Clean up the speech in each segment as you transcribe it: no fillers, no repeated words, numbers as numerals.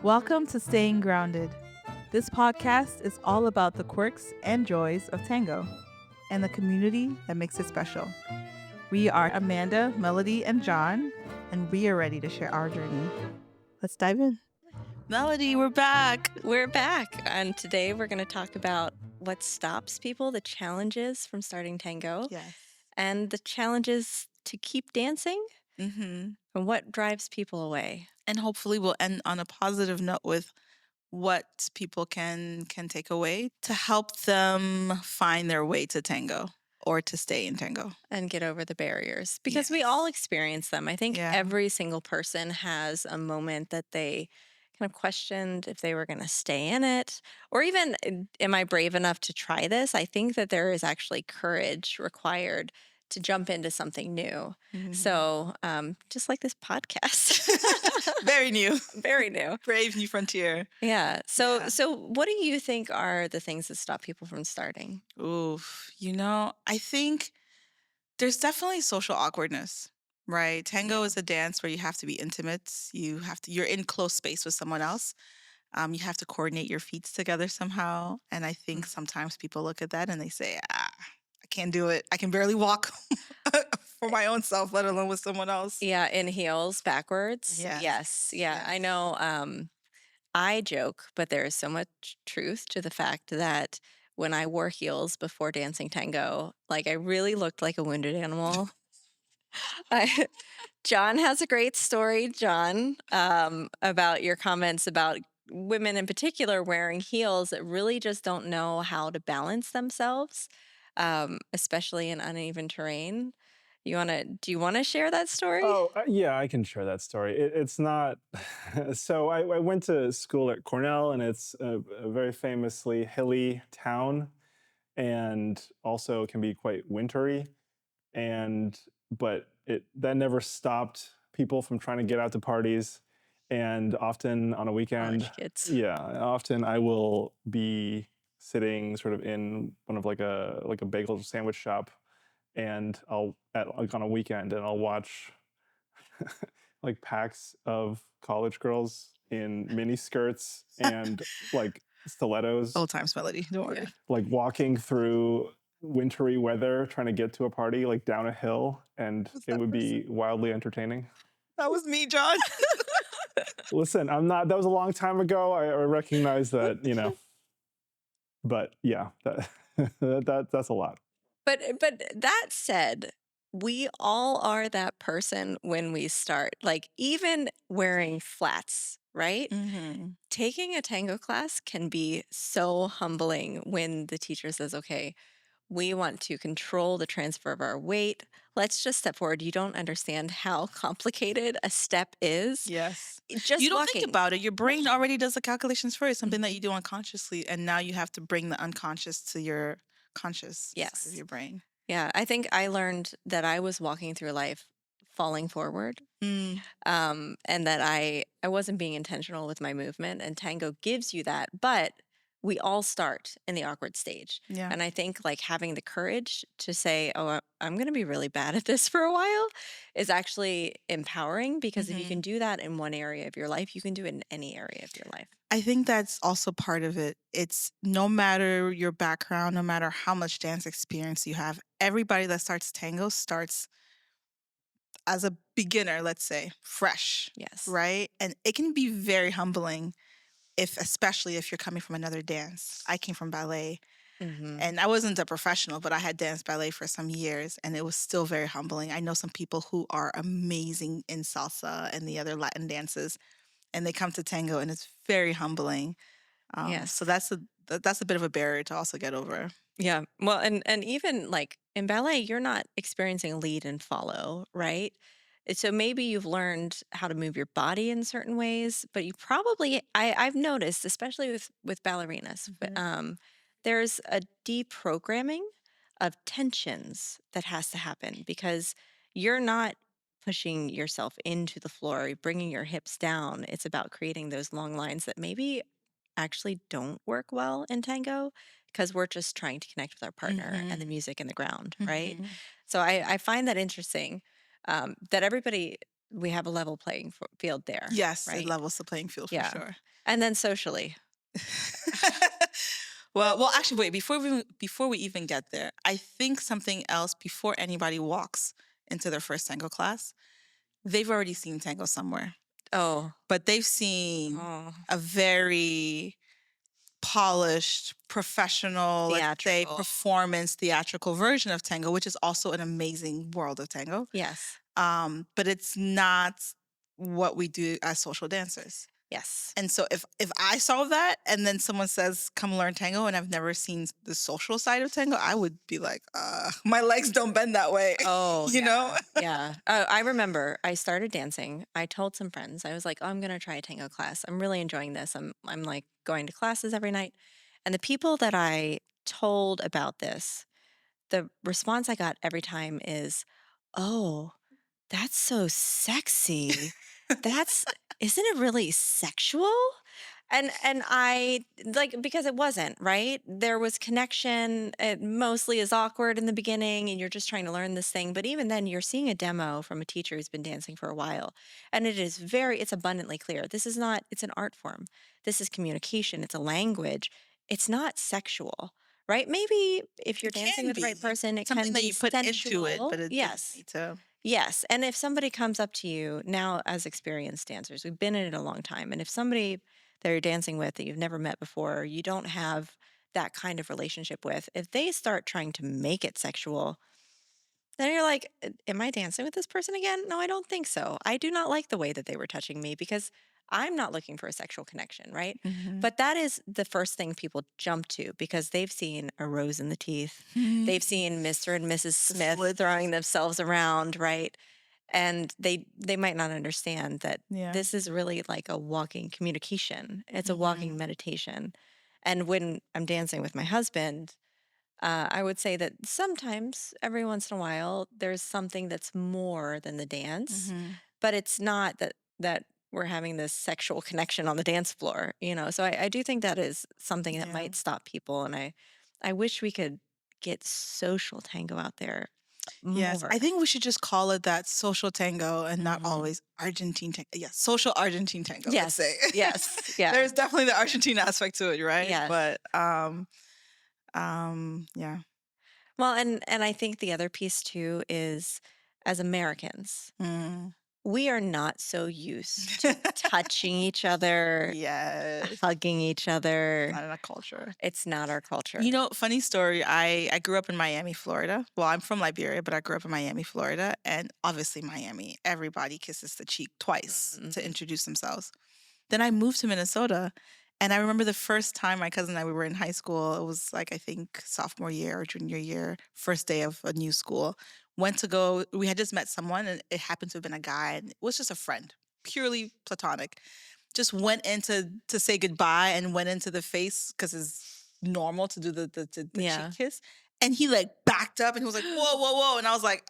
Welcome to Staying Grounded. This podcast is all about the quirks and joys of tango and the community that makes it special. We are Amanda, Melody, and John, and we are ready to share our journey. Let's dive in. Melody, we're back. We're back, and today we're going to talk about what stops people, the challenges from starting tango, Yes. and the challenges to keep dancing, Mm-hmm. and what drives people away. And hopefully we'll end on a positive note with what people can take away to help them find their way to tango or to stay in tango. And get over the barriers, because we all Yes. experience them. I think Yeah. every single person has a moment that they kind of questioned if they were going to stay in it, or even, am I brave enough to try this? I think that there is actually courage required to jump into something new. Mhm. So, just like this podcast. Very new. Very new. Brave new frontier. Yeah. So, Yeah. so what do you think are the things that stop people from starting? Oof. I think there's definitely social awkwardness, right? Tango Yeah. is a dance where you have to be intimate. You're in close space with someone else. You have to coordinate your feet together somehow. And I think sometimes people look at that and they say, I can't do it. I can barely walk for my own self, let alone with someone else. Yeah, in heels backwards. Yes. Yes. Yeah, I Yes. know. I joke, but there is so much truth to the fact that when I wore heels before dancing tango, like I really looked like a wounded animal. I, John has a great story, John, about your comments about women in particular wearing heels that really just don't know how to balance themselves, especially in uneven terrain. Do you want to share that story? Oh, yeah, I can share that story. It's not. So I went to school at Cornell, and it's a very famously hilly town, and also can be quite wintry. But that never stopped people from trying to get out to parties. And often on a weekend, College kids. yeah, often I will be sitting sort of in one of like a bagel sandwich shop, and on a weekend, and I'll watch like packs of college girls in mini skirts and like stilettos, Old times, Melody. Don't worry. Yeah. like walking through wintry weather trying to get to a party like down a hill, and Who's it that would be wildly entertaining. That was me, John. Listen, I'm not that was a long time ago. I recognize that, but yeah, that's a lot. But that said, we all are that person when we start. Like even wearing flats, right? Mm-hmm. Taking a tango class can be so humbling when the teacher says, "Okay, we want to control the transfer of our weight. Let's just step forward." You don't understand how complicated a step is. Yes. Just You don't walking. think about it. Your brain already does the calculations for it. Something that you do unconsciously, and now you have to bring the unconscious to your conscious side Yes. of your brain. Yeah, I think I learned that I was walking through life falling forward, Mm. and that I wasn't being intentional with my movement. And tango gives you that, but we all start in the awkward stage. Yeah. And I think like having the courage to say, "Oh, I'm going to be really bad at this for a while," is actually empowering, because if you can do that in one area of your life, you can do it in any area of your life. I think that's also part of it. It's no matter your background, no matter how much dance experience you have, everybody that starts tango starts as a beginner, let's say, fresh, Yes. right? And it can be very humbling especially if you're coming from another dance. I came from ballet. Mm-hmm. And I wasn't a professional, but I had danced ballet for some years, and it was still very humbling. I know some people who are amazing in salsa and the other Latin dances, and they come to tango, and it's very humbling. Yes. So that's a bit of a barrier to also get over. Yeah. Well, and even like in ballet, you're not experiencing lead and follow, right? So maybe you've learned how to move your body in certain ways, but you probably I've noticed, especially with ballerinas, there's a deprogramming of tensions that has to happen, because you're not pushing yourself into the floor, you're bringing your hips down. It's about creating those long lines that maybe actually don't work well in tango, because we're just trying to connect with our partner and the music and the ground, right? Mhm. So I find that interesting, that everybody we have a level playing field there, Yes, it right? levels the playing field for Yeah. sure. And then socially. Well, actually, wait. Before we even get there, I think something else before anybody walks into their first tango class, they've already seen tango somewhere, Oh, but they've seen oh, a very polished, professional, let's say, theatrical. performance theatrical version of tango, which is also an amazing world of tango. Yes. But it's not what we do as social dancers. Yes. And so if I saw that and then someone says, come learn tango, and I've never seen the social side of tango, I would be like, my legs don't bend that way. Oh, You know? yeah. I remember I started dancing. I told some friends, I was like, oh, I'm going to try a tango class. I'm really enjoying this. I'm like going to classes every night. And the people that I told about this, the response I got every time is, oh, that's so sexy. That's isn't it really sexual? And I like because it wasn't, right? There was connection. It mostly is awkward in the beginning and you're just trying to learn this thing, but even then you're seeing a demo from a teacher who's been dancing for a while. And it's abundantly clear. This is not it's an art form. This is communication, it's a language. It's not sexual, right? Maybe if you're It dancing can with the right be person, it something can that be you put into it, sensual. but it doesn't Yes. need to. Yes. And if somebody comes up to you now as experienced dancers, we've been in it a long time. And if somebody that you're dancing with that you've never met before, you don't have that kind of relationship with, if they start trying to make it sexual, then you're like, am I dancing with this person again? No, I don't think so. I do not like the way that they were touching me because I'm not looking for a sexual connection, right? Mhm. But that is the first thing people jump to because they've seen a rose in the teeth. They've seen Mr. and Mrs. The Smith slits. throwing themselves around, right? And they might not understand that Yeah. this is really like a walking communication. It's a walking Mhm. meditation. And when I'm dancing with my husband, I would say that sometimes, every once in a while, there's something that's more than the dance, Mhm. but it's not that we're having this sexual connection on the dance floor, you know. So I do think that is something that Yeah. might stop people, and I wish we could get social tango out there Yes, more. I think we should just call it that, social tango, and not Mhm. always Argentine tango. Yeah, social Argentine tango, let's say. Yes, yes, yeah, There's definitely the Argentine aspect to it, right? yes. But yeah. Well, and I think the other piece too is as Americans, Mm. we are not so used to touching each other, Yes, hugging each other. not in a culture. It's not our culture. You know, funny story. I grew up in Miami, Florida. Well, I'm from Liberia, but I grew up in Miami, Florida, and obviously Miami, everybody kisses the cheek twice to Mhm. introduce themselves. Then I moved to Minnesota, and I remember the first time my cousin and I we were in high school. It was like, I think, sophomore year or junior year, first day of a new school. Went to go. We had just met someone, and it happened to have been a guy, and it was just a friend, purely platonic. Just went in to say goodbye and went into the face because it's normal to do the cheek Yeah. kiss. And he like backed up and he was like, whoa, whoa, whoa. And I was like,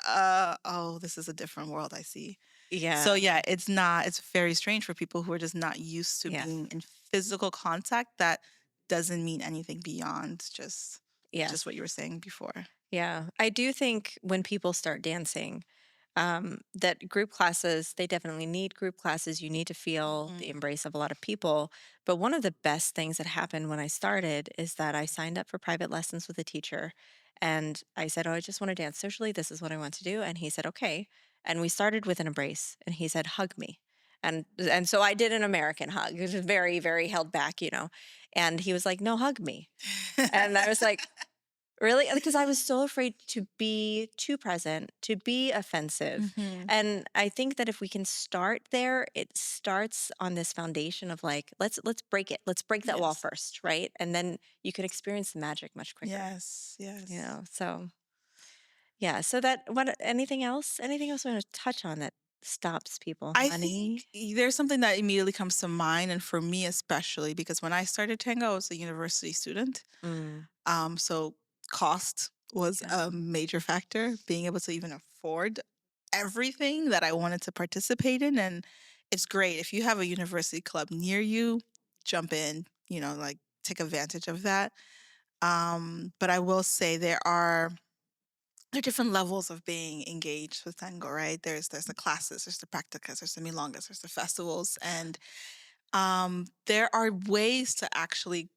oh, this is a different world I see. So Yeah. yeah, it's very strange for people who are just not used to Yes. being in physical contact. That doesn't mean anything beyond just Yes. what you were saying before. Yeah. I do think when people start dancing, that group classes, they definitely need group classes. You need to feel the Mhm. embrace of a lot of people. But one of the best things that happened when I started is that I signed up for private lessons with a teacher. And I said, oh, I just want to dance socially. This is what I want to do. And he said, okay. And we started with an embrace. And he said, hug me. And so I did an American hug. It was very, very held back, you know. And he was like, no, hug me. And I was like, really? Because I was so afraid to be too present, to be offensive. Mhm. And I think that if we can start there, it starts on this foundation of like, let's break it. Let's break that wall Yes. first, right? And then you can experience the magic much quicker. Yes. Yes. You know. So yeah. So that what anything else? Anything else we want to touch on that stops people? I Money? think there's something that immediately comes to mind, and for me especially, because when I started tango, I was a university student. Mm, So cost was yeah. a major factor, being able to even afford everything that I wanted to participate in. And it's great if you have a university club near you, jump in, like take advantage of that. But I will say there are there are different levels of being engaged with tango, right? There's the classes, there's the practicas, there's the milongas, there's the festivals, and there are ways to actually,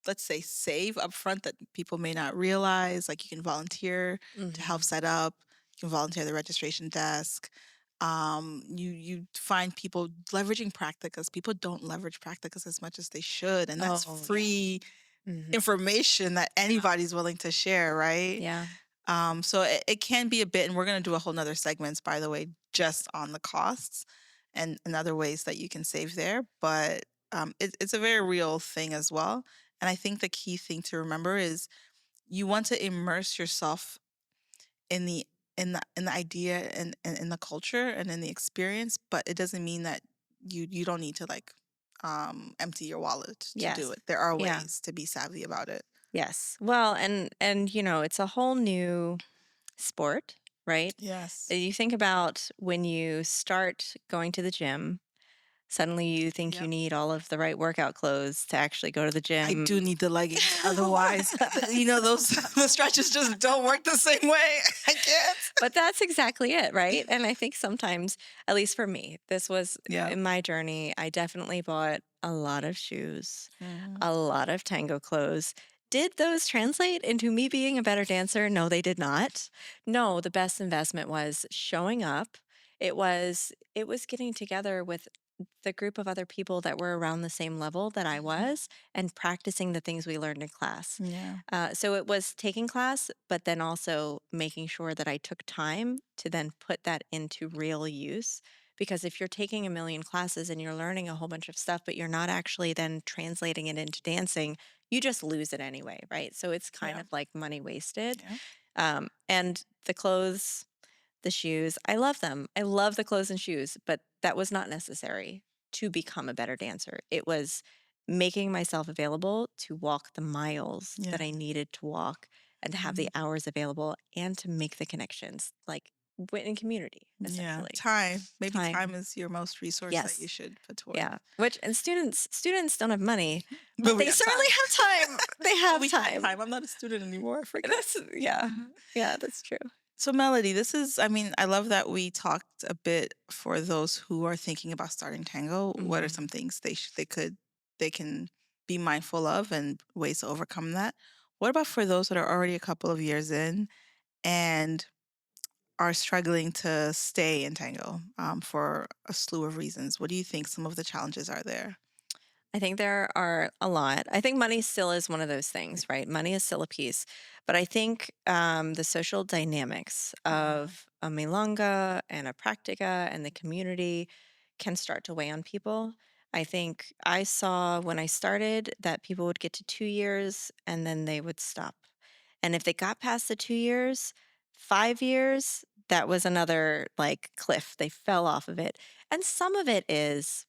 let's say, save upfront that people may not realize. Like you can volunteer to help Hmm. set up. You can volunteer at the registration desk. You find people leveraging practicas. People don't leverage practicas as much as they should, and that's Oh, yeah. free Hmm. information that anybody's willing to share, right? Yeah. So it can be a bit, and we're going to do a whole nother segments, by the way, just on the costs and other ways that you can save there. But it's a very real thing as well. And I think the key thing to remember is you want to immerse yourself in the idea and in the culture and in the experience, but it doesn't mean that you don't need to like empty your wallet to do Yes. it. There are Yeah. ways to be savvy about it. Yes. Well, and it's a whole new sport, right? Yes. You think about when you start going to the gym, suddenly you think you Yep. need all of the right workout clothes to actually go to the I gym. do need the leggings. Otherwise, those the stretches just don't work the same way. I can't. But that's exactly it, right? And I think sometimes, at least for me, this was Yeah. in my journey, I definitely bought a lot of shoes, Mhm. a lot of tango clothes. Did those translate into me being a better dancer? No, they did not. No, the best investment was showing up. It was getting together with the group of other people that were around the same level that I Mhm. was and practicing the things we learned in class. Yeah. So it was taking class, but then also making sure that I took time to then put that into real use. Because if you're taking a million classes and you're learning a whole bunch of stuff, but you're not actually then translating it into dancing, you just lose it anyway, right? So it's kind Yeah. of like money wasted. Yeah. And the clothes, the shoes, I love them. I love the clothes and shoes, but that was not necessary to become a better dancer. It was making myself available to walk the miles Yeah. that I needed to walk and to have the Mhm. hours available and to make the connections, like in community, Yeah. essentially. Time. Maybe time Time. is your most resource that you Yes. should put towards. Yeah. Which and students don't have money, But but we they got time. certainly have time. They Well, have we had time. time. I'm not a student anymore. I forget. That's yeah. Mhm. Yeah, that's true. So, Melody, I mean, I love that we talked a bit for those who are thinking about starting tango. What are Mhm. some things they can be mindful of and ways to overcome that? What about for those that are already a couple of years in and are struggling to stay in tango for a slew of reasons? What do you think some of the challenges are there? I think there are a lot. I think money still is one of those things, right? Money is still a piece. But I think the social dynamics Yeah. of a milonga and a practica and the community can start to weigh on people. I think I saw when I started that people would get to 2 years and then they would stop. And if they got past the 2 years, 5 years, that was another like cliff. They fell off of it. And some of it is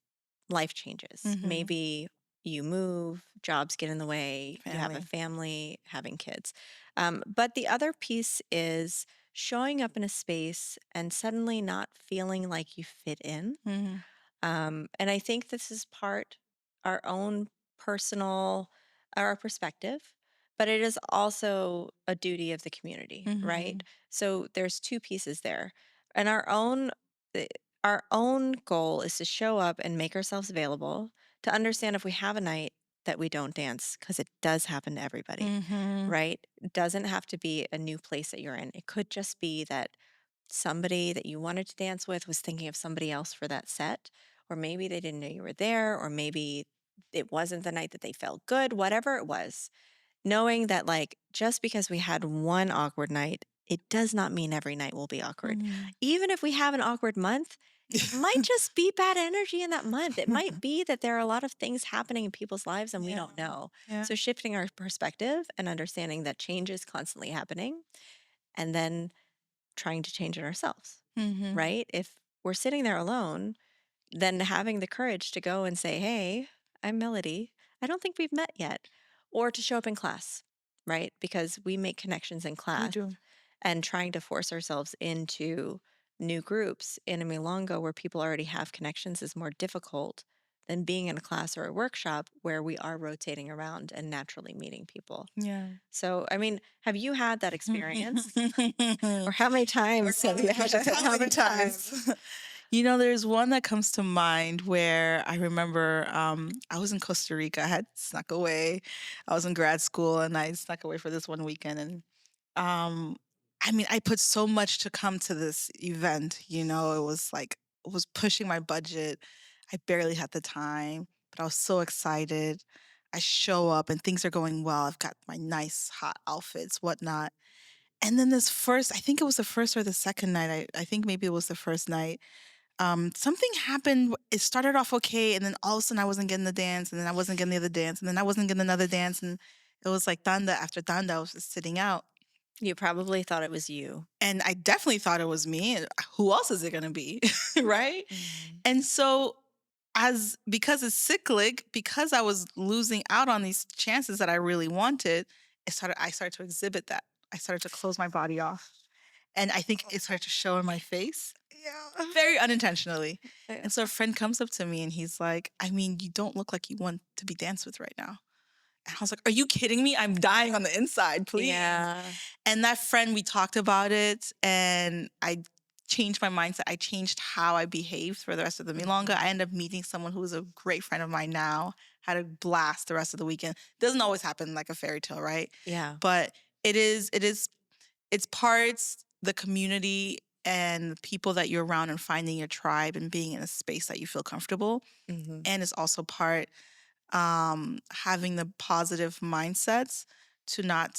life changes. Mm-hmm. Maybe you move, jobs get in the way, you have a Family. family, having kids. But the other piece is showing up in a space and suddenly not feeling like you fit in. Mm-hmm. And I think this is part our own personal, our perspective, but it is also a duty of the community, Mm-hmm. right? So there's two pieces there. And eh, our own goal is to show up and make ourselves available to understand if we have a night that we don't dance, because it does happen to everybody, Mm-hmm. right? It doesn't have to be a new place that you're in. It could just be that somebody that you wanted to dance with was thinking of somebody else for that set, or maybe they didn't know you were there, or maybe it wasn't the night that they felt good, whatever it was. Knowing that, like, just because we had one awkward night, it does not mean every night will be awkward. Mm-hmm. Even if we have an awkward month, it might just be bad energy in that month. It might be that there are a lot of things happening in people's lives and we Yeah. don't know. Yeah. So, shifting our perspective and understanding that change is constantly happening, and then trying to change it ourselves, Mm-hmm. right? If we're sitting there alone, then having the courage to go and say, "Hey, I'm Melody. I don't think we've met yet." Or to show up in class, right? Because we make connections in We class, do. and trying to force ourselves into new groups in a milonga where people already have connections is more difficult than being in a class or a workshop where we are rotating around and naturally meeting people. Yeah. So, I mean, have you had that experience? Or how many times have you had that? How many times? There's one that comes to mind where I remember I was in Costa Rica. I had snuck away. I was in grad school and I snuck away for this one weekend. And I put so much to come to this event. It was pushing my budget. I barely had the time, but I was so excited. I show up and things are going well. I've got my nice hot outfits, whatnot. And then I think it was the first or the second night. I think maybe it was the first night. Something happened. It started off okay, and then all of a sudden I wasn't getting the dance, and then I wasn't getting the other dance, and then I wasn't getting another dance, and it was like tanda after tanda. I was just sitting out, You probably thought it was you. and I definitely thought it was me. And who else is it gonna be, right? And so, because it's cyclic, because I was losing out on these chances that I really wanted, I started to exhibit that. I started to close my body off. And I think it started to show in my face. Yeah. Very unintentionally. Yeah. And so a friend comes up to me and he's like, you don't look like you want to be danced with right now. And I was like, are you kidding me? I'm dying on the inside, please. Yeah. And that friend, we talked about it and I changed my mindset. I changed how I behaved for the rest of the milonga. I ended up meeting someone who is a great friend of mine now, had a blast the rest of the weekend. Doesn't always happen like a fairy tale, right? Yeah. But it's parts the community and the people that you're around and finding your tribe and being in a space that you feel comfortable. Mhm. And it's also part having the positive mindsets to not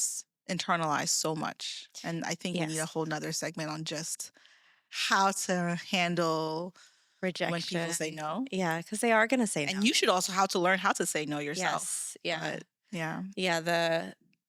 internalize so much. And I think we need a Yes. whole nother segment on just how to handle Rejection. when people say no. Yeah, because they are going to say no. And you should also how to learn how to say no yourself. Yes. Yeah. But, yeah. Yeah.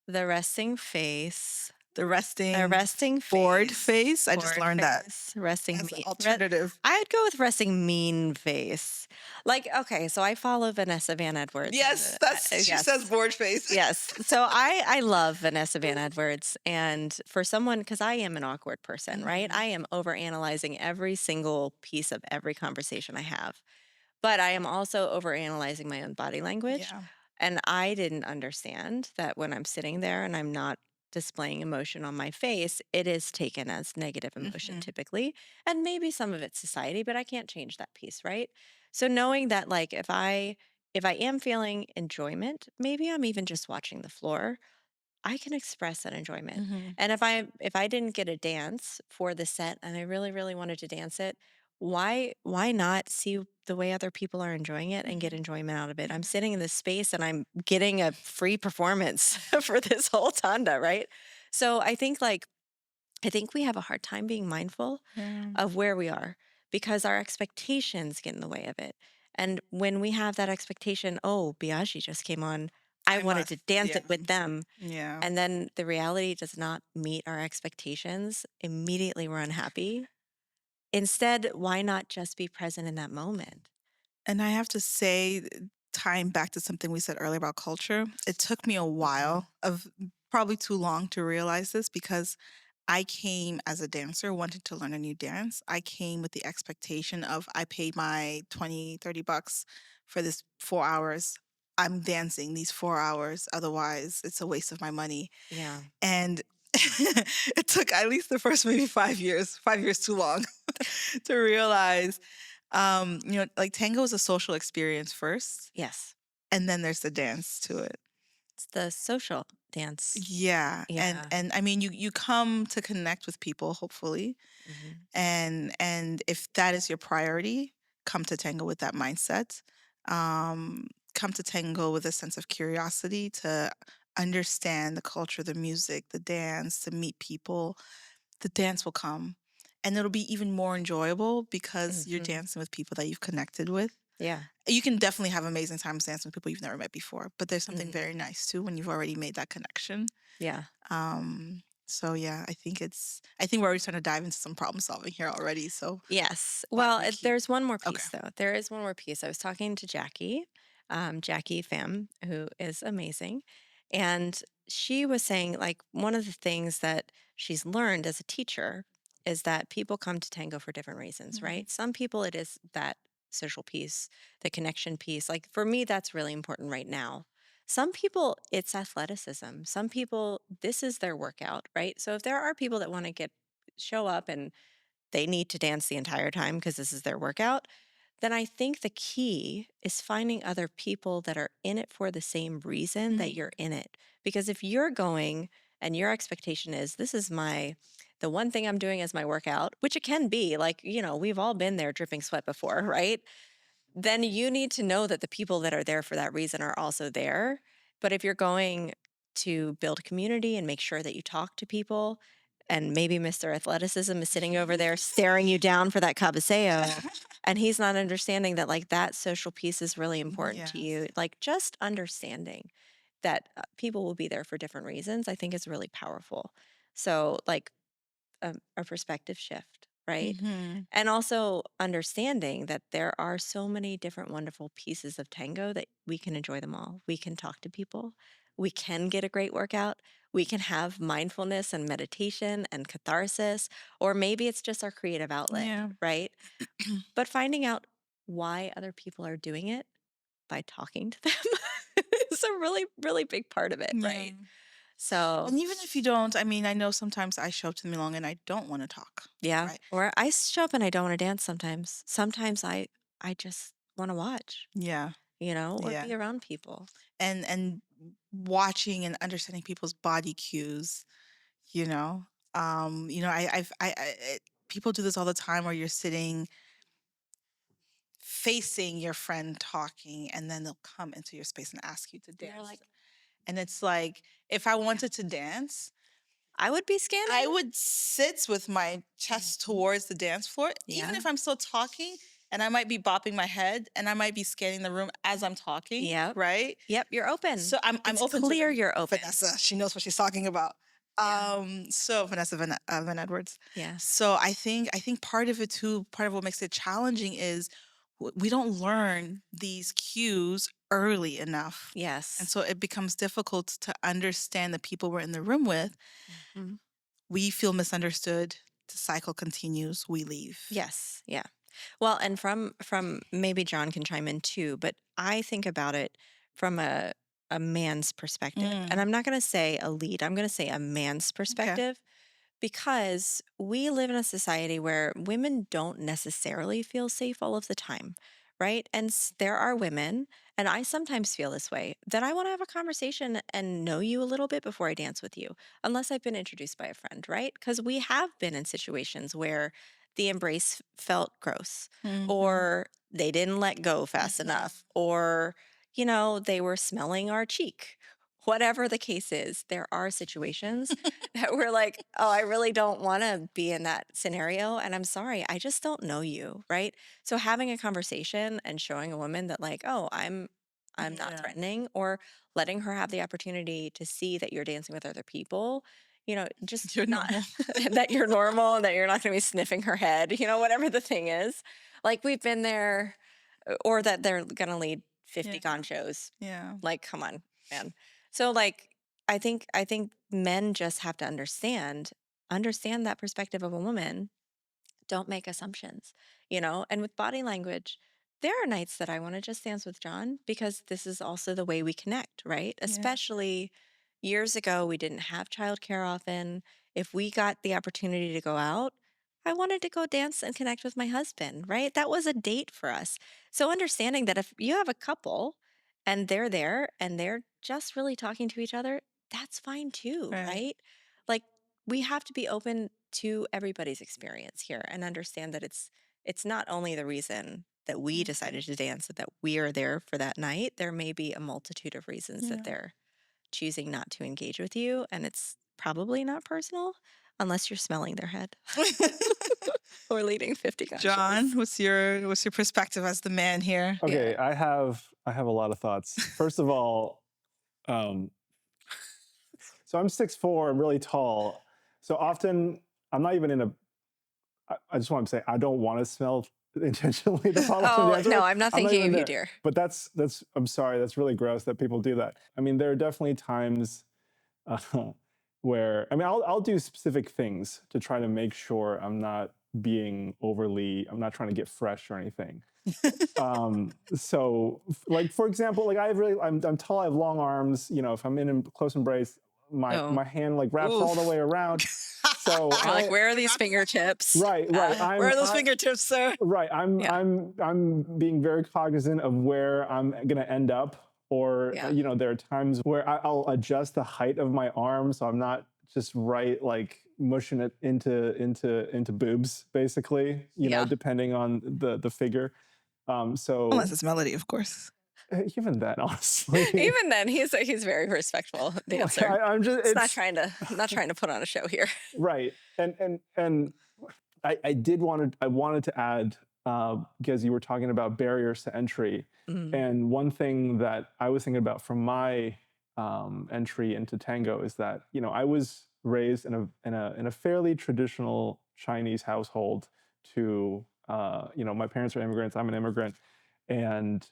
The resting face. The resting bored face. I just bored learned that. face, resting As an mean. alternative. I'd go with resting mean face. Like, okay, so I follow Vanessa Van Edwards. Yes, she yes. says bored face. Yes. So I love Vanessa Van Edwards. And for someone, because I am an awkward person, right? I am overanalyzing every single piece of every conversation I have. But I am also overanalyzing my own body language. Yeah. And I didn't understand that when I'm sitting there and I'm not displaying emotion on my face, it is taken as negative emotion typically. And maybe some of it's society, but I can't change that piece, right? So knowing that like if I am feeling enjoyment, maybe I'm even just watching the floor, I can express that enjoyment. And if I didn't get a dance for the set and I really, really wanted to dance it, why not see the way other people are enjoying it and get enjoyment out of it? I'm sitting in this space and I'm getting a free performance for this whole tanda, right? So I think we have a hard time being mindful of where we are because our expectations get in the way of it. And when we have that expectation, oh, Biaggi just came on, I wanted to dance it with them. Yeah. And then the reality does not meet our expectations. Immediately we're unhappy. Instead, why not just be present in that moment? And I have to say, tying back to something we said earlier about culture, it took me a while of probably too long to realize this because I came as a dancer wanting to learn a new dance. I came with the expectation of I paid my 20, $30 for this 4 hours. I'm dancing these 4 hours. Otherwise, it's a waste of my money. Yeah. And it took at least the first maybe 5 years too long to realize, like tango is a social experience first, Yes. and then there's the dance to it. It's the social dance. Yeah. Yeah. And I mean, you come to connect with people, hopefully. And if that is your priority, come to tango with that mindset. Come to tango with a sense of curiosity to understand the culture, the music, the dance, to meet people. The dance will come. And it'll be even more enjoyable because you're dancing with people that you've connected with. Yeah. You can definitely have amazing times dancing with people you've never met before, but there's something very nice too when you've already made that connection. Yeah. So yeah, I think we're already trying to dive into some problem solving here already. So Yes. why don't Well, we keep- there's one more piece Okay. though. There is one more piece. I was talking to Jackie, Jackie Pham, who is amazing. And she was saying like one of the things that she's learned as a teacher is that people come to tango for different reasons, right? Some people it is that social piece, the connection piece. Like for me, that's really important right now. Some people, it's athleticism. Some people, this is their workout, right? So if there are people that want to show up and they need to dance the entire time because this is their workout, then I think the key is finding other people that are in it for the same reason that you're in it. Because if you're going and your expectation is, this is the one thing I'm doing as my workout, which it can be, like, we've all been there dripping sweat before, right? Then you need to know that the people that are there for that reason are also there. But if you're going to build community and make sure that you talk to people, and maybe Mr. Athleticism is sitting over there staring you down for that cabaseo, and he's not understanding that like that social piece is really important to you, like just understanding that people will be there for different reasons, I think is really powerful. So like a perspective shift, right? And also understanding that there are so many different wonderful pieces of tango that we can enjoy them all. We can talk to people. We can get a great workout. We can have mindfulness and meditation and catharsis, or maybe it's just our creative outlet, right? But finding out why other people are doing it by talking to them is a really, really big part of it, right? So, And even if you don't, I mean, I know sometimes I show up to the Milong and I don't want to talk. yeah. Right. Or I show up and I don't want to dance sometimes. Sometimes I just want to watch, Yeah. or Yeah. be around people. And watching and understanding people's body cues, you know. People do this all the time where you're sitting facing your friend talking and then they'll come into your space and ask you to You're dance. like, And it's like, if I wanted to dance, I would be scanning. I would sit with my chest towards the dance floor, even Yeah. if I'm still talking, and I might be bopping my head and I might be scanning the room as I'm talking. Yep. Right? Yep. You're open. So I'm It's open clear to you're open. Vanessa. She knows what she's talking about. Yeah. So Vanessa Van Edwards. Yeah. So I think part of it too, part of what makes it challenging is we don't learn these cues early enough. Yes. And so it becomes difficult to understand the people we're in the room with. Mhm. We feel misunderstood. The cycle continues. We leave. Yes. Yeah. Well, and from maybe John can chime in too, but I think about it from a man's perspective. And I'm not going to say a lead, I'm going to say a man's perspective. Because we live in a society where women don't necessarily feel safe all of the time, right? And there are women, and I sometimes feel this way, that I want to have a conversation and know you a little bit before I dance with you, unless I've been introduced by a friend, right? Because we have been in situations where the embrace felt gross, or they didn't let go fast enough, or, they were smelling our cheek. Whatever the case is, there are situations that we're like, oh, I really don't want to be in that scenario. And I'm sorry, I just don't know you. Right. So having a conversation and showing a woman that like, oh, I'm not threatening, or letting her have the opportunity to see that you're dancing with other people, just You're not normal. that you're normal and that you're not going to be sniffing her head, whatever the thing is. Like we've been there, or that they're going to lead 50 conchos. Yeah. Like, come on, man. So like I think men just have to understand that perspective of a woman. Don't make assumptions, and with body language, there are nights that I want to just dance with John because this is also the way we connect, right? Especially years ago, we didn't have childcare often. If we got the opportunity to go out, I wanted to go dance and connect with my husband, right? That was a date for us. So understanding that if you have a couple and they're there and they're just really talking to each other, that's fine too, right? Like we have to be open to everybody's experience here and understand that it's not only the reason that we decided to dance, that we are there for that night. There may be a multitude of reasons that they're choosing not to engage with you, and it's probably not personal unless you're smelling their head or leading 50 guys. John, what's your perspective as the man here? Okay, I have a lot of thoughts. First of all, so I'm 6'4", I'm really tall. So often I'm not even in a. I just want to say I don't want to smell intentionally to follow some dancer. No, I'm not thinking of you, there. dear. But that's I'm sorry, that's really gross that people do that. I mean, there are definitely times where I'll do specific things to try to make sure I'm not being overly, I'm not trying to get fresh or anything. So like, for example, like I'm tall, I have long arms, you know, if I'm in a close embrace, Oh, my hand like wraps all the oof. way around. So You're like, where are these fingertips? right. Where are those fingertips, sir? Right. Yeah. I'm being very cognizant of where I'm gonna end up. Or Yeah. you know, there are times where I'll adjust the height of my arm so I'm not just right like mushing it into boobs, basically. You know, Yeah. depending on the figure. Unless So it's Melody, of course. even then, honestly, Even then, he's very respectful like dancer. I'm just It's it's not trying to put on a show here. right. And I wanted to add because you were talking about barriers to entry, Mm. and one thing that I was thinking about from my entry into tango is that, you know, I was raised in a fairly traditional Chinese household. To you know, my parents are immigrants, I'm an immigrant, and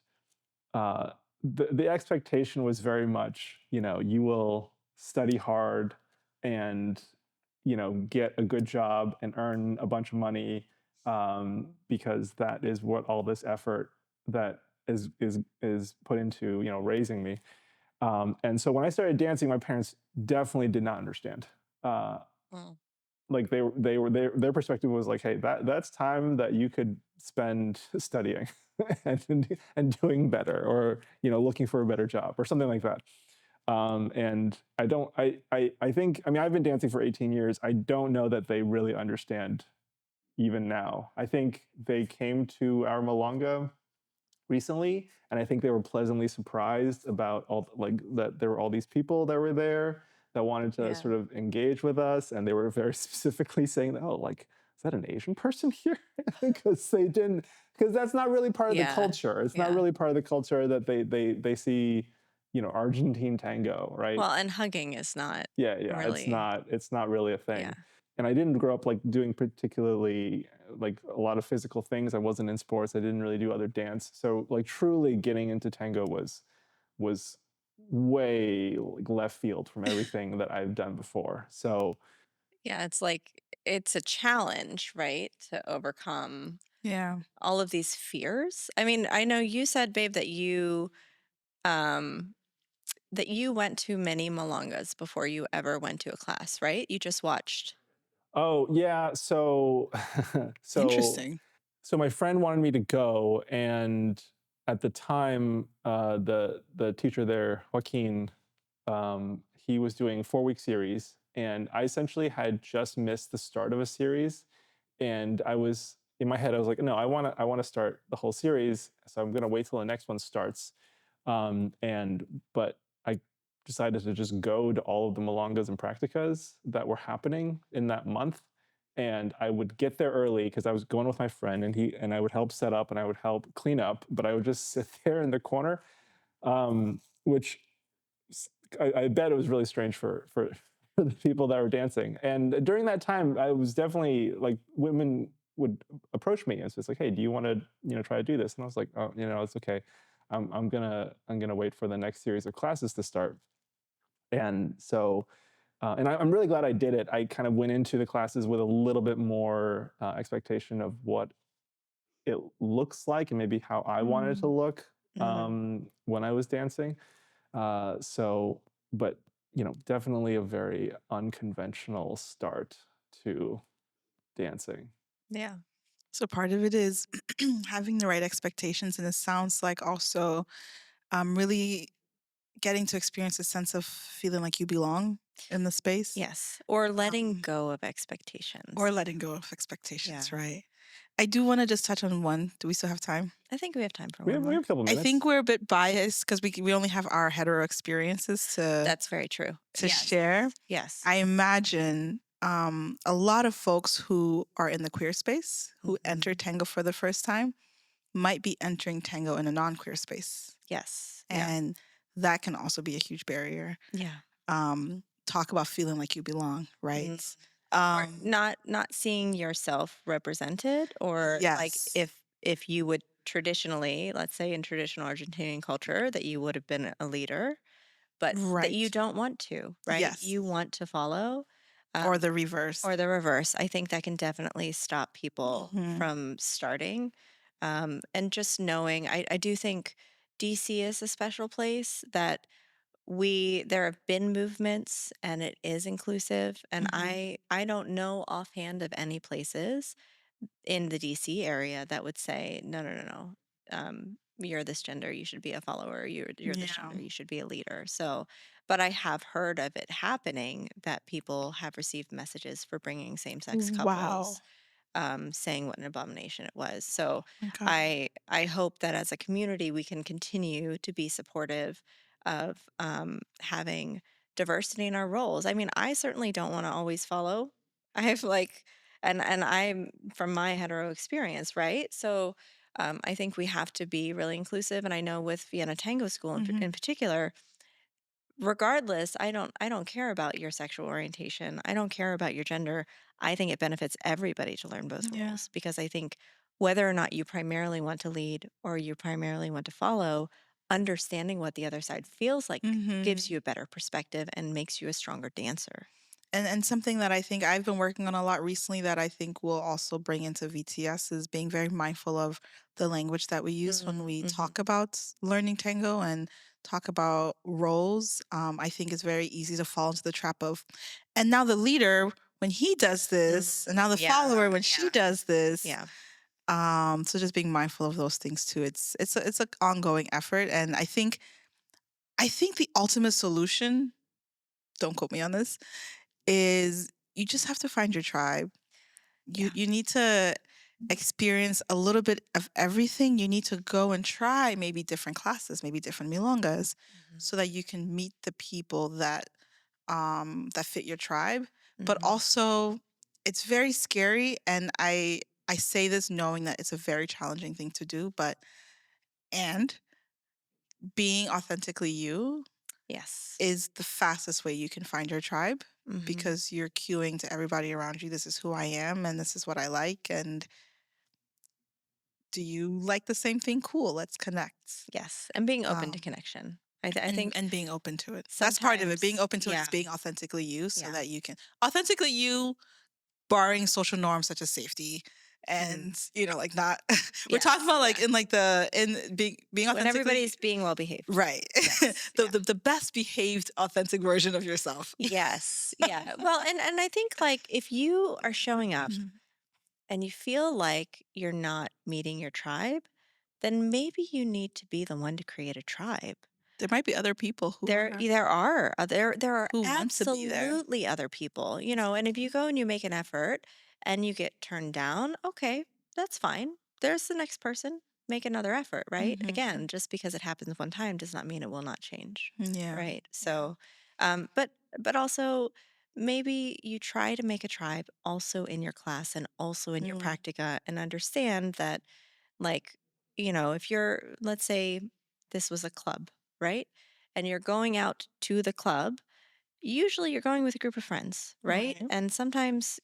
uh, the expectation was very much, you know, you will study hard and, you know, get a good job and earn a bunch of money, because that is what all this effort that is put into, you know, raising me. And so when I started dancing, my parents definitely did not understand. Uh, Mm. like their perspective was like, hey, that's time that you could spend studying and doing better, or you know, looking for a better job or something like that. And I don't I think, I mean, I've been dancing for 18 years. I don't know that they really understand even now. I think they came to our Malanga recently, and I think they were pleasantly surprised about all, like, that there were all these people that were there that wanted to Yeah. sort of engage with us, and they were very specifically saying that, oh, like, is that an Asian person here? Because they didn't, because that's not really part of the Yeah. culture. It's not Yeah. really part of the culture that they see, you know, Argentine tango, right? Well, and hugging is not Yeah, really. it's not really a Yeah. thing. And I didn't grow up like doing particularly like a lot of physical things. I wasn't in sports. I didn't really do other dance. So like truly getting into tango was way like left field from everything that I've done before. So Yeah. It's like, it's a challenge, right? To overcome Yeah. all of these fears. I mean, I know you said, babe, um, that you went to many Malongas before you ever went to a class, right? You just watched. oh yeah, so so Interesting. so my friend wanted me to go, and at the time, the teacher there, Joaquin, he was doing 4 week series, and I essentially had just missed the start of a series, and I was in my head, I was like, no, I want to start the whole series, so I'm gonna wait till the next one starts. And but I decided to just go to all of the Malongas and Practicas that were happening in that month. And I would get there early because I was going with my friend, and I would help set up and I would help clean up, but I would just sit there in the corner, which I bet it was really strange for the people that were dancing. And during that time, I was definitely like, women would approach me and it's like, hey, do you want to, you know, try to do this? And I was like, oh, you know, it's okay. I'm gonna wait for the next series of classes to start. And so, I'm really glad I did it. I kind of went into the classes with a little bit more expectation of what it looks like and maybe how I wanted it to Mm. look Mhm. when I was dancing. So, but you know, definitely a very unconventional start to dancing. Yeah. So part of it is having the right expectations, and it sounds like also really getting to experience a sense of feeling like you belong in the space, Yes. Or letting um, go of or expectations. letting go of Yeah. expectations. Right. I do want to just touch on one. Do we still have time? I think we have time for We one have we more. have a couple I think minutes. we're a bit biased because we only have our hetero experiences That's very true. to Yes. share. Yes. I imagine a lot of folks who are in the queer space who enter Mhm. tango for the first time might be entering tango in a non-queer space, Yes. Yeah. and that can also be a huge barrier. Yeah. Talk about feeling like you belong, right? Mm. Or Um, not seeing yourself represented, or like yes, if you would traditionally, let's say in traditional Argentinian culture, that you would have been a leader, but that you right. don't want to, right? Yes, You want to follow. Or the reverse. or the reverse. I think that can definitely stop people Mhm. from starting. And just knowing, I do think DC is a special place that there have been movements and it is inclusive. And Mhm. I don't know offhand of any places in the DC area that would say, no, no, no, no. You're this gender, you should be a follower. You're this Yeah. gender, you should be a leader. So, but I have heard of it happening that people have received messages for bringing same sex Wow. couples, saying what an abomination it was. So My God. I hope that as a community we can continue to be supportive of having diversity in our roles. I mean, I certainly don't want to always follow. I have like, and I'm from my hetero experience, right? So I think we have to be really inclusive. And I know with Vienna Tango School in Mhm. particular, regardless, I don't care about your sexual orientation. I don't care about your gender. I think it benefits everybody to learn both Yeah. roles because I think whether or not you primarily want to lead or you primarily want to follow, understanding what the other side feels like gives Mhm. you a better perspective and makes you a stronger dancer. And something that I think I've been working on a lot recently that I think will also bring into VTS is being very mindful of the language that we use when we Mm-hmm. talk about learning tango and talk about roles. I think it's very easy to fall into the trap of, and now the leader when he does this, and now the Yeah. follower when she does this. Yeah. So just being mindful of those things too. It's an ongoing effort, and I think the ultimate solution. Don't quote me on this is you just have to find your tribe. You Yeah. you need to experience a little bit of everything. You need to go and try maybe different classes, maybe different milongas, Mhm. so that you can meet the people that fit your tribe. But Mhm. also it's very scary, and I say this knowing that it's a very challenging thing to do, but and being authentically you Yes. is the fastest way you can find your tribe Mhm. because you're cueing to everybody around you, this is who I am and this is what I like. And do you like the same thing? Cool, let's connect. Yes. And being open to Um, connection. I and, think and being open to it. That's part of it. Being sometimes, open to it yeah. is being authentically you so Yeah. that you can authentically you, barring social norms such as safety Mm. and like not we're talking Yes. about like Yeah. in like in being When authentically everybody's being well behaved. right. Yes. the, Yeah. the the best behaved authentic version of yourself. Yes. Yeah. Well, and I think like if you are showing up Mhm. and you feel like you're not meeting your tribe, then maybe you need to be the one to create a tribe. There might be other people who are There are who want to be there. absolutely other people, and if you go and you make an effort and you get turned down, okay, that's fine. There's the next person. Make another effort, right? Mhm. Again, just because it happens one time does not mean it will not change, Yeah. right? Yeah. So, but also maybe you try to make a tribe also in your class and also in your Mm. practica and understand that like, if you're, let's say this was a club, right? And you're going out to the club, usually you're going with a group of friends, right? Right. And sometimes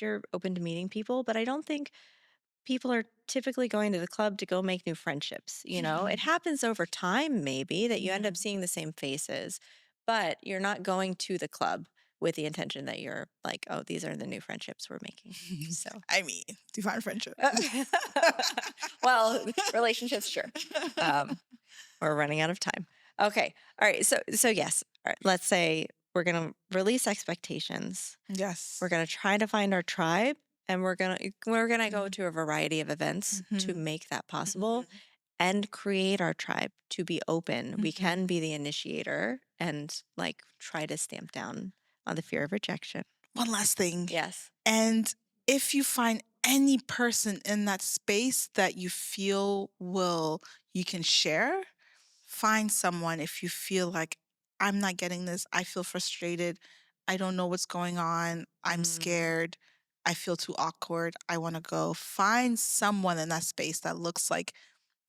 you're open to meeting people, but I don't think people are typically going to the club to go make new friendships. It happens over time, maybe that you end up Mhm. seeing the same faces, but you're not going to the club with the intention that you're like, oh, these are the new friendships we're making. So, I mean, divine friendship. well, relationships, sure. Um, we're running out of time. Okay. All right. So yes. All right, let's say we're gonna release expectations. Yes. We're gonna try to find our tribe, and we're gonna go Mhm. to a variety of events to Mhm. make that possible Mhm. and create our tribe to be open. We Mhm. can be the initiator and like try to stamp down on the fear of rejection. One last thing. Yes. And if you find any person in that space that you feel you can share, find someone if you feel like I'm not getting this, I feel frustrated, I don't know what's going on, I'm Mm, scared, I feel too awkward, I want to go. Find someone in that space that looks like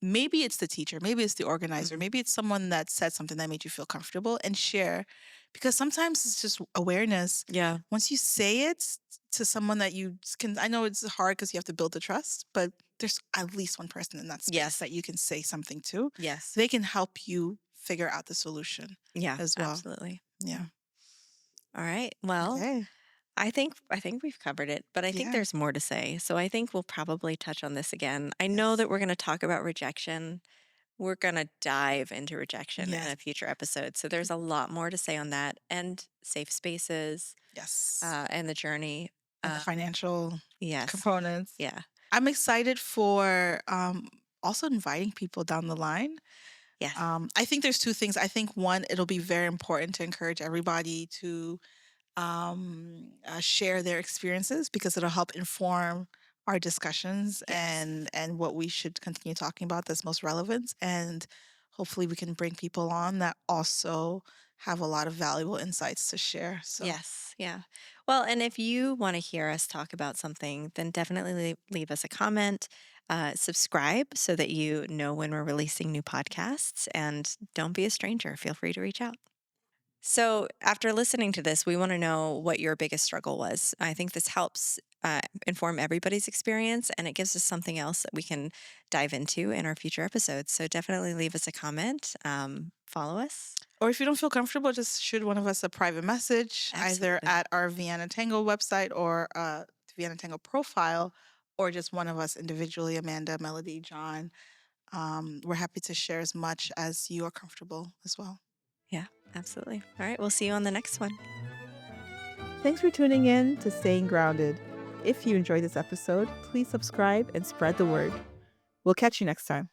maybe it's the teacher, maybe it's the organizer, mhm. maybe it's someone that said something that made you feel comfortable and share. Because sometimes it's just awareness. Yeah. Once you say it to someone that you can, I know it's hard because you have to build the trust, but there's at least one person in that space Yes. that you can say something to. Yes. They can help you figure out the solution Yeah. as well. Absolutely. Yeah. All right. Well, Okay. I think we've covered it, but I think Yeah. there's more to say. So I think we'll probably touch on this again. I know Yes. that we're going to talk about rejection. We're going to dive into rejection in Yes. a future episode. So there's a lot more to say on that, and safe spaces, Yes. and the journey. And the financial Yes. components. Yeah. I'm excited for also inviting people down the line. Yes. I think there's two things. I think one, it'll be very important to encourage everybody to share their experiences because it'll help inform our discussions Yes. and what we should continue talking about that's most relevant. And hopefully we can bring people on that also have a lot of valuable insights to share. So Yes. Yeah. Well, and if you want to hear us talk about something, then definitely leave us a comment, subscribe so that you know when we're releasing new podcasts, and don't be a stranger. Feel free to reach out. So, after listening to this, we want to know what your biggest struggle was. I think this helps inform everybody's experience, and it gives us something else that we can dive into in our future episodes. So, definitely leave us a comment, follow us. or if you don't feel comfortable, just shoot one of us a private message, either Absolutely. at our Vienna Tango website or Vienna Tango profile, or just one of us individually, Amanda, Melody, John. We're happy to share as much as you are comfortable as well. Yeah, absolutely. All right. We'll see you on the next one. Thanks for tuning in to Staying Grounded. If you enjoyed this episode, please subscribe and spread the word. We'll catch you next time.